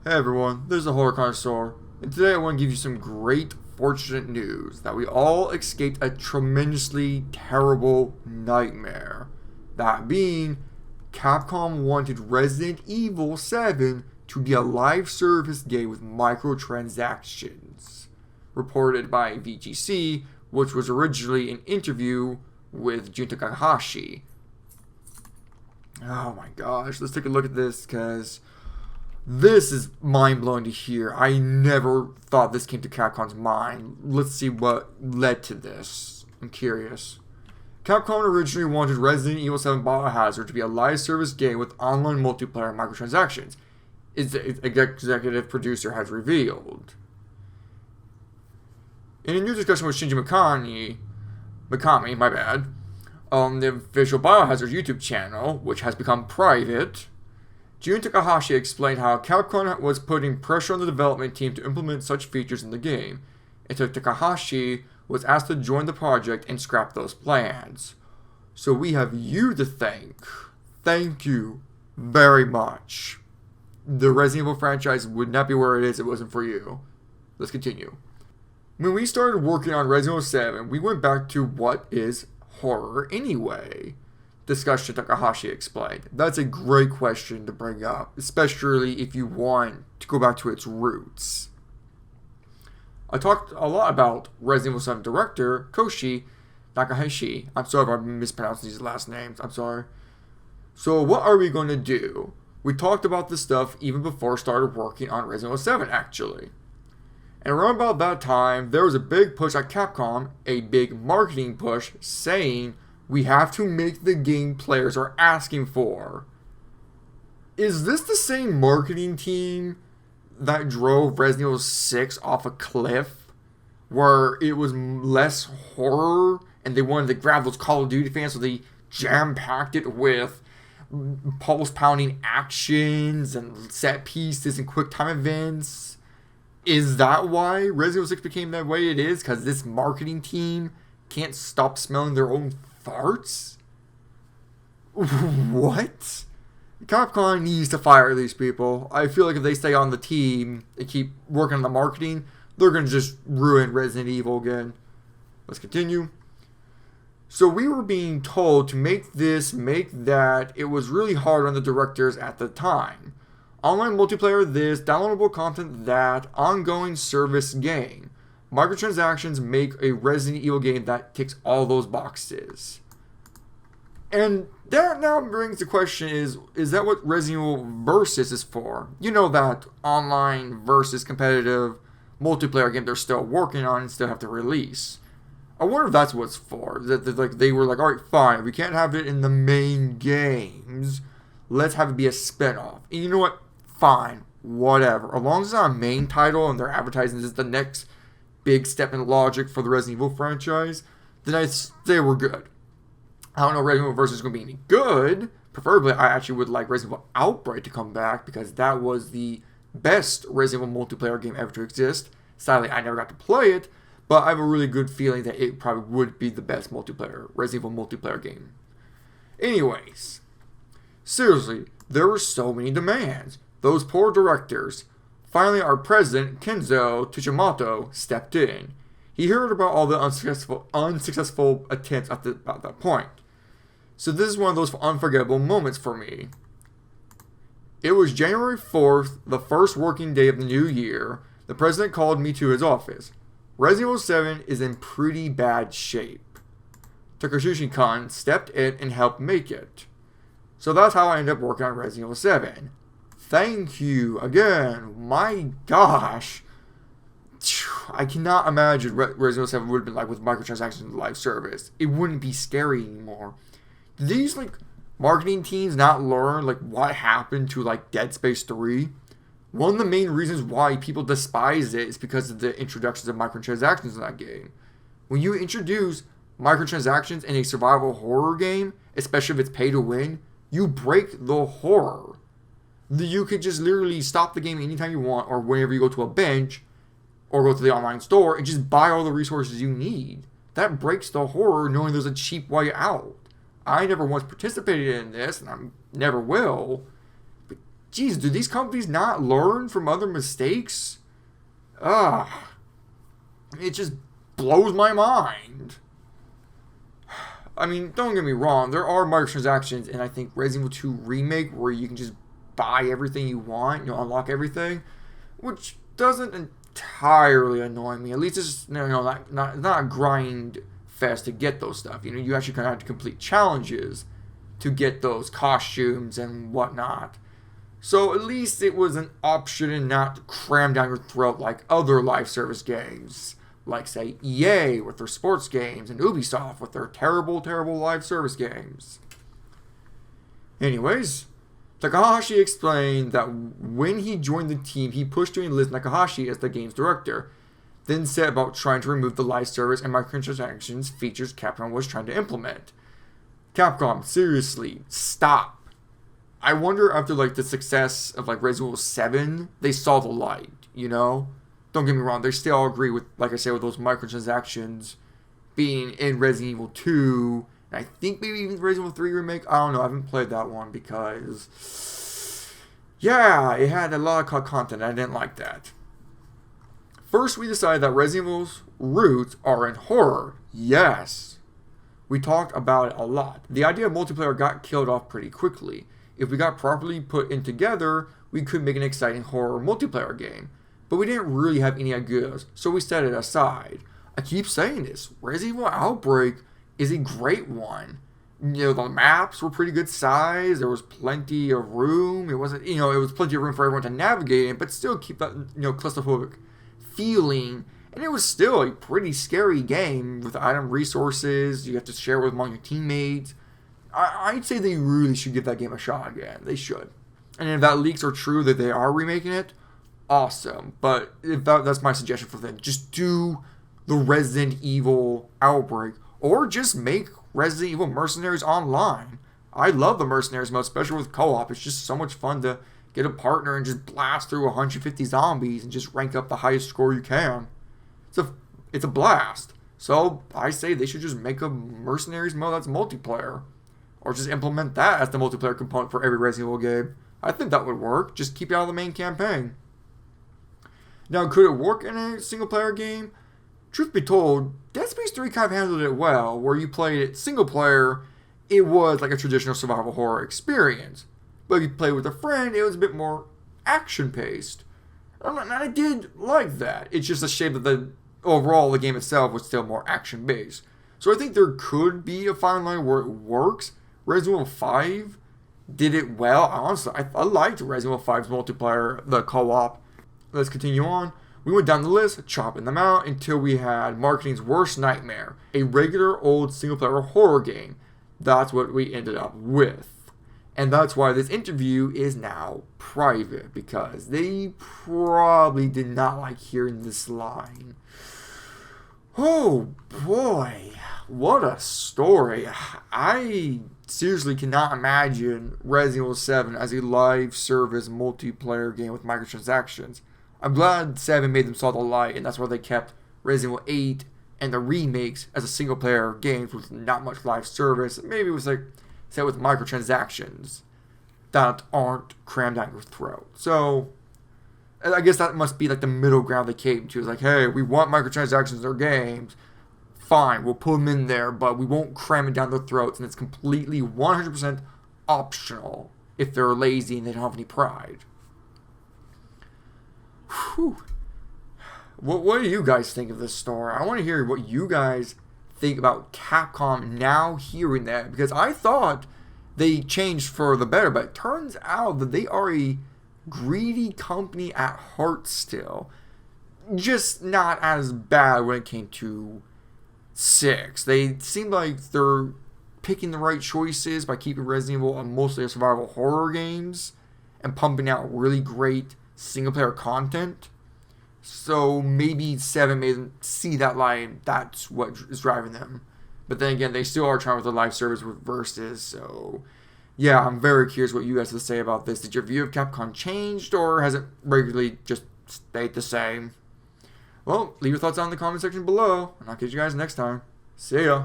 Hey everyone, this is the Horror Connoisseur, and today I want to give you some great fortunate news that we all escaped a tremendously terrible nightmare. That being, Capcom wanted Resident Evil 7 to be a live service game with microtransactions. Reported by VGC, which was originally an interview with Jun Takahashi. Oh my gosh, let's take a look at this because this is mind-blowing to hear. I never thought this came to Capcom's mind. Let's see what led to this. I'm curious. Capcom originally wanted Resident Evil 7 Biohazard to be a live service game with online multiplayer and microtransactions. Its executive producer has revealed. In a new discussion with Shinji Mikami, on the official Biohazard YouTube channel, which has become private, Jun Takahashi explained how Capcom was putting pressure on the development team to implement such features in the game, and so Takahashi was asked to join the project and scrap those plans. So we have you to thank. Thank you very much. The Resident Evil franchise would not be where it is if it wasn't for you. Let's continue. When we started working on Resident Evil 7, we went back to what is horror anyway? Discussion, Takahashi explained. That's a great question to bring up, especially if you want to go back to its roots. I talked a lot about Resident Evil 7 director Koshi Takahashi. I'm sorry if I'm mispronouncing these last names. I'm sorry. So what are we going to do? We talked about this stuff even before I started working on Resident Evil 7, actually. And around about that time, there was a big push at Capcom, a big marketing push, saying we have to make the game players are asking for. Is this the same marketing team that drove Resident Evil 6 off a cliff? Where it was less horror and they wanted to grab those Call of Duty fans, so they jam-packed it with pulse-pounding actions and set pieces and quick-time events? Is that why Resident Evil 6 became that way it is? Because this marketing team can't stop smelling their own farts? What? Capcom needs to fire these people. I feel like if they stay on the team and keep working on the marketing, they're going to just ruin Resident Evil again. Let's continue. So we were being told to make this, make that. It was really hard on the directors at the time. Online multiplayer this, downloadable content that, ongoing service game. Microtransactions make a Resident Evil game that ticks all those boxes. And that now brings the question is that what Resident Evil Versus is for? You know, that online versus competitive multiplayer game they're still working on and still have to release. I wonder if that's what it's for. That they were like, alright, fine, we can't have it in the main games. Let's have it be a spin-off. And you know what? Fine, whatever. As long as it's not a main title and they're advertising this is the next big step in logic for the Resident Evil franchise, then I say we're good. I don't know if Resident Evil Versus is going to be any good. Preferably, I actually would like Resident Evil Outbreak to come back because that was the best Resident Evil multiplayer game ever to exist. Sadly, I never got to play it, but I have a really good feeling that it probably would be the best Resident Evil multiplayer game. Anyways, seriously, there were so many demands. Those poor directors. Finally, our president, Kenzo Tsuchimoto, stepped in. He heard about all the unsuccessful attempts at that point. So this is one of those unforgettable moments for me. It was January 4th, the first working day of the new year. The president called me to his office. Resident Evil 7 is in pretty bad shape. Takashi-kun stepped in and helped make it. So that's how I ended up working on Resident Evil 7. Thank you again. My gosh. I cannot imagine Resident Evil 7 would have been like with microtransactions in the live service. It wouldn't be scary anymore. Did these marketing teams not learn what happened to Dead Space 3? One of the main reasons why people despise it is because of the introductions of microtransactions in that game. When you introduce microtransactions in a survival horror game, especially if it's pay to win, you break the horror. You could just literally stop the game anytime you want, or whenever you go to a bench, or go to the online store, and just buy all the resources you need. That breaks the horror knowing there's a cheap way out. I never once participated in this, and I never will. But geez, do these companies not learn from other mistakes? Ugh. It just blows my mind. I mean, don't get me wrong. There are microtransactions in, I think, Resident Evil 2 Remake where you can just buy everything you want, unlock everything, which doesn't entirely annoy me. At least it's not a grind fest to get those stuff. You actually kind of have to complete challenges to get those costumes and whatnot. So at least it was an option and not crammed down your throat like other live service games. Like, say, EA with their sports games and Ubisoft with their terrible, terrible live service games. Anyways, Takahashi explained that when he joined the team, he pushed to enlist Nakahashi as the game's director, then said about trying to remove the live service and microtransactions features Capcom was trying to implement. Capcom, seriously, stop. I wonder after the success of Resident Evil 7, they saw the light, Don't get me wrong, they still agree with, like I said, with those microtransactions being in Resident Evil 2, and I think maybe even Resident Evil 3 Remake. I don't know, I haven't played that one because, yeah, it had a lot of content, and I didn't like that. First, we decided that Resident Evil's roots are in horror. Yes. We talked about it a lot. The idea of multiplayer got killed off pretty quickly. If we got properly put in together, we could make an exciting horror multiplayer game. But we didn't really have any ideas, so we set it aside. I keep saying this. Resident Evil Outbreak is a great one. The maps were pretty good size. There was plenty of room. It wasn't, it was plenty of room for everyone to navigate in, but still keep that, claustrophobic feeling. And it was still a pretty scary game with item resources you have to share with among your teammates. I'd say they really should give that game a shot again. They should. And if that leaks are true that they are remaking it, awesome. But if that's my suggestion for them. Just do the Resident Evil Outbreak. Or just make Resident Evil Mercenaries online. I love the Mercenaries mode, especially with co-op. It's just so much fun to get a partner and just blast through 150 zombies and just rank up the highest score you can. It's a blast. So I say they should just make a Mercenaries mode that's multiplayer. Or just implement that as the multiplayer component for every Resident Evil game. I think that would work. Just keep it out of the main campaign. Now, could it work in a single-player game? Truth be told, Dead Space 3 kind of handled it well, where you played it single-player, it was like a traditional survival horror experience. But if you played with a friend, it was a bit more action-paced. And I did like that. It's just a shame that overall the game itself was still more action-based. So I think there could be a fine line where it works. Resident Evil 5 did it well. Honestly, I liked Resident Evil 5's multiplayer, the co-op. Let's continue on. We went down the list, chopping them out, until we had marketing's worst nightmare, a regular old single-player horror game. That's what we ended up with. And that's why this interview is now private, because they probably did not like hearing this line. Oh boy, what a story. I seriously cannot imagine Resident Evil 7 as a live service multiplayer game with microtransactions. I'm glad 7 made them saw the light, and that's why they kept Resident Evil 8 and the remakes as a single player games with not much live service. Maybe it was set with microtransactions that aren't crammed down your throat. So I guess that must be the middle ground they came to. It's hey, we want microtransactions in our games. Fine, we'll put them in there, but we won't cram it down their throats, and it's completely 100% optional if they're lazy and they don't have any pride. Whew. What do you guys think of this story? I want to hear what you guys think about Capcom now hearing that, because I thought they changed for the better, but it turns out that they are a greedy company at heart still. Just not as bad when it came to 6. They seem like they're picking the right choices by keeping Resident Evil on mostly survival horror games and pumping out really great single-player content. So maybe 7 made them see that line. That's what is driving them. But then again, they still are trying with the live service with Versus. So yeah, I'm very curious what you guys have to say about this. Did your view of Capcom changed, or has it regularly just stayed the same? Well, leave your thoughts down in the comment section below, and I'll catch you guys next time. See ya.